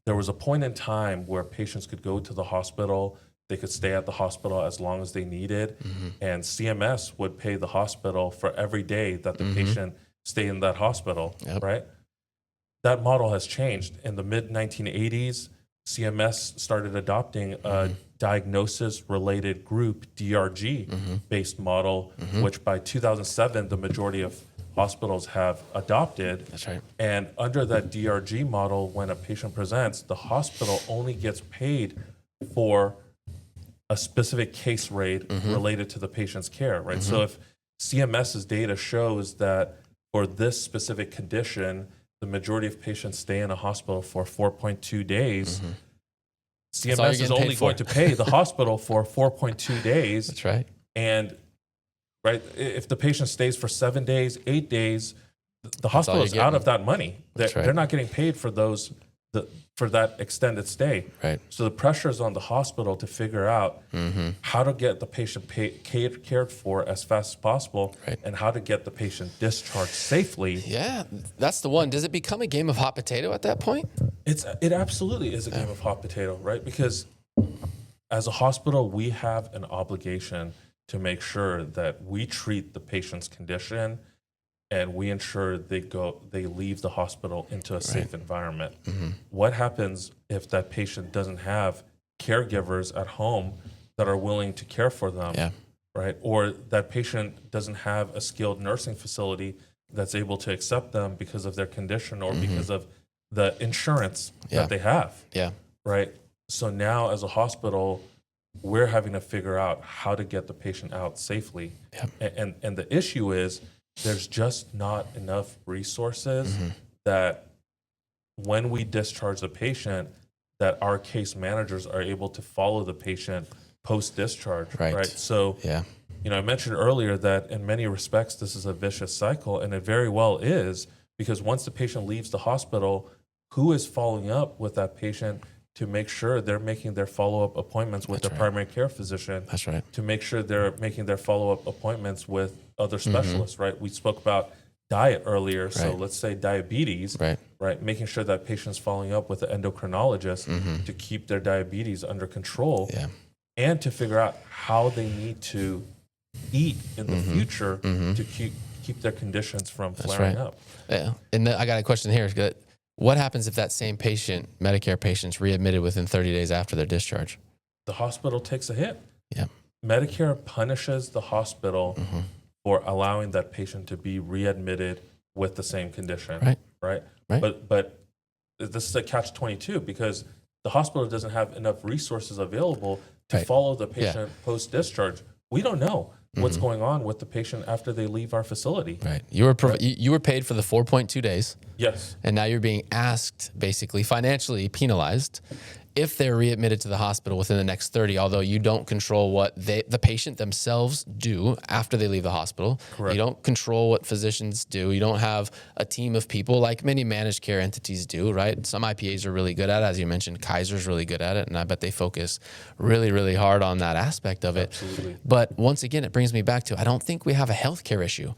There was a point in time where patients could go to the hospital. They could stay at the hospital as long as they needed, and CMS would pay the hospital for every day that the patient stayed in that hospital, right? That model has changed. In the mid-1980s, CMS started adopting a diagnosis-related group, DRG-based model, which by 2007, the majority of hospitals have adopted. That's right. And under that DRG model, when a patient presents, the hospital only gets paid for a specific case rate related to the patient's care, right? So CMS's data shows that for this specific condition, the majority of patients stay in a hospital for 4.2 days. CMS is only going to pay the hospital for 4.2 days. That's right. And right, if the patient stays for 7 days, 8 days, the hospital is out of that money. They're not getting paid for for that extended stay. Right. So the pressure is on the hospital to figure out how to get the patient cared for as fast as possible, and how to get the patient discharged safely. Yeah, that's the one. Does it become a game of hot potato at that point? It absolutely is a game of hot potato, right? Because as a hospital, we have an obligation to make sure that we treat the patient's condition and we ensure they leave the hospital into a safe environment. What happens if that patient doesn't have caregivers at home that are willing to care for them, right? Or that patient doesn't have a skilled nursing facility that's able to accept them because of their condition or because of the insurance that they have, right? So now as a hospital, we're having to figure out how to get the patient out safely. And the issue is there's just not enough resources that when we discharge the patient, that our case managers are able to follow the patient post-discharge, right? So, I mentioned earlier that in many respects, this is a vicious cycle, and it very well is, because once the patient leaves the hospital, who is following up with that patient to make sure they're making their follow-up appointments with their primary care physician? That's right. To make sure they're making their follow-up appointments with other specialists, right? We spoke about diet earlier, so let's say diabetes, right? Making sure that patient's following up with an endocrinologist to keep their diabetes under control, and to figure out how they need to eat in the future to keep their conditions from flaring up. Yeah, and I got a question here. What happens if that same patient, Medicare patient's readmitted within 30 days after their discharge? The hospital takes a hit. Medicare punishes the hospital for allowing that patient to be readmitted with the same condition, right? But this is a catch-22 because the hospital doesn't have enough resources available to follow the patient post-discharge. We don't know what's going on with the patient after they leave our facility. You were paid for the 4.2 days. Yes. And now you're being asked, basically financially penalized, if they're readmitted to the hospital within the next 30, although you don't control what the patient themselves do after they leave the hospital. You don't control what physicians do. You don't have a team of people like many managed care entities do, right? Some IPAs are really good at it. As you mentioned, Kaiser's really good at it, and I bet they focus really, really hard on that aspect of it. Absolutely. But once again, it brings me back to, I don't think we have a healthcare issue.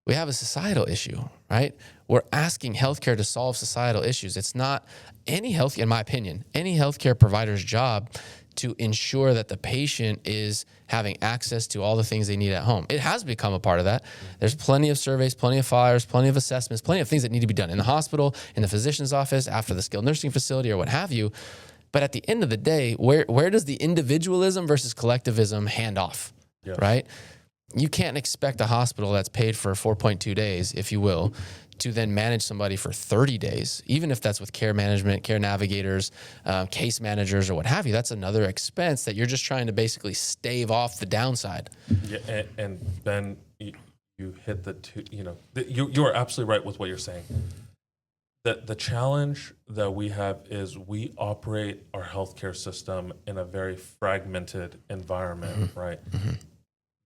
We have a societal issue, right? We're asking healthcare to solve societal issues. It's not in my opinion, any healthcare provider's job to ensure that the patient is having access to all the things they need at home. It has become a part of that. There's plenty of surveys, plenty of flyers, plenty of assessments, plenty of things that need to be done in the hospital, in the physician's office, after the skilled nursing facility, or what have you. But at the end of the day, where does the individualism versus collectivism hand off, right? You can't expect a hospital that's paid for 4.2 days, if you will, to then manage somebody for 30 days, even if that's with care management, care navigators, case managers, or what have you. That's another expense that you're just trying to basically stave off the downside. Yeah, and Ben, you hit the two, you are absolutely right with what you're saying. The challenge that we have is we operate our healthcare system in a very fragmented environment, right?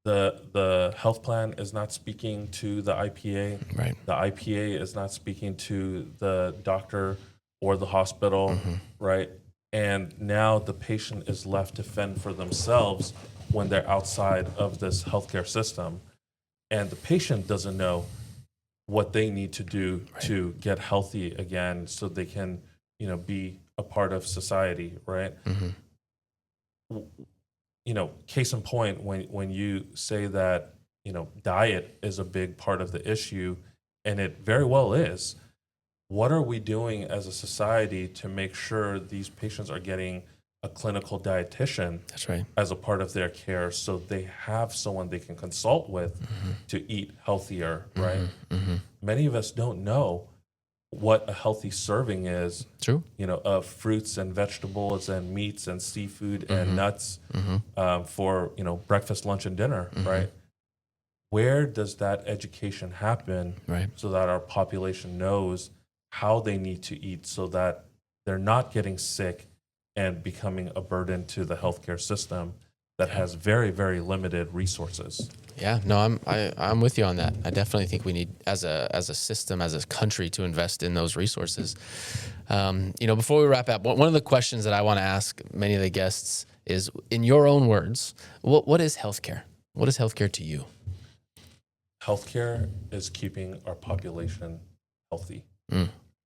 The health plan is not speaking to the IPA. The IPA is not speaking to the doctor or the hospital, right? And now the patient is left to fend for themselves when they're outside of this healthcare system. And the patient doesn't know what they need to do to get healthy again so they can, be a part of society, right? Case in point, when you say that, diet is a big part of the issue, and it very well is, what are we doing as a society to make sure these patients are getting a clinical dietitian as a part of their care so they have someone they can consult with to eat healthier, right? Many of us don't know what a healthy serving is, of fruits and vegetables and meats and seafood and nuts for, breakfast, lunch, and dinner, right? where does that education happen Right. so that our population knows how they need to eat so that they're not getting sick and becoming a burden to the healthcare system that has very, very limited resources. Yeah, no, I'm with you on that. I definitely think we need, as a system, as a country, to invest in those resources. Before we wrap up, one of the questions that I want to ask many of the guests is, in your own words, what is healthcare? What is healthcare to you? Healthcare is keeping our population healthy,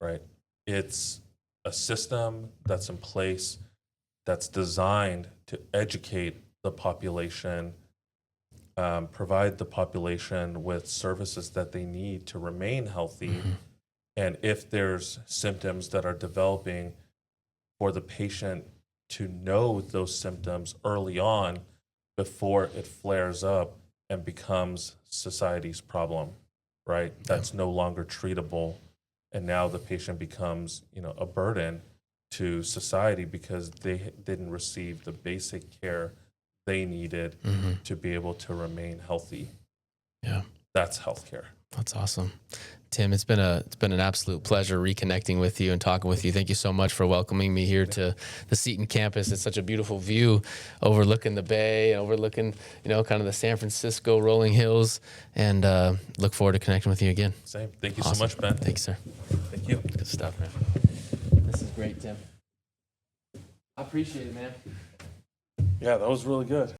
right? It's a system that's in place that's designed to educate the population, provide the population with services that they need to remain healthy. And if there's symptoms that are developing, for the patient to know those symptoms early on before it flares up and becomes society's problem, right? That's no longer treatable. And now the patient becomes, a burden to society because they didn't receive the basic care they needed to be able to remain healthy. Yeah. That's healthcare. That's awesome. Tim, it's been an absolute pleasure reconnecting with you and talking with you. Thank you so much for welcoming me here to the Seton campus. It's such a beautiful view overlooking the bay, overlooking, kind of the San Francisco rolling hills, and look forward to connecting with you again. Same. Thank you Awesome. so much, Ben. Thanks, sir. Thank you. Good stuff, man. This is great, Tim. I appreciate it, man. Yeah, that was really good.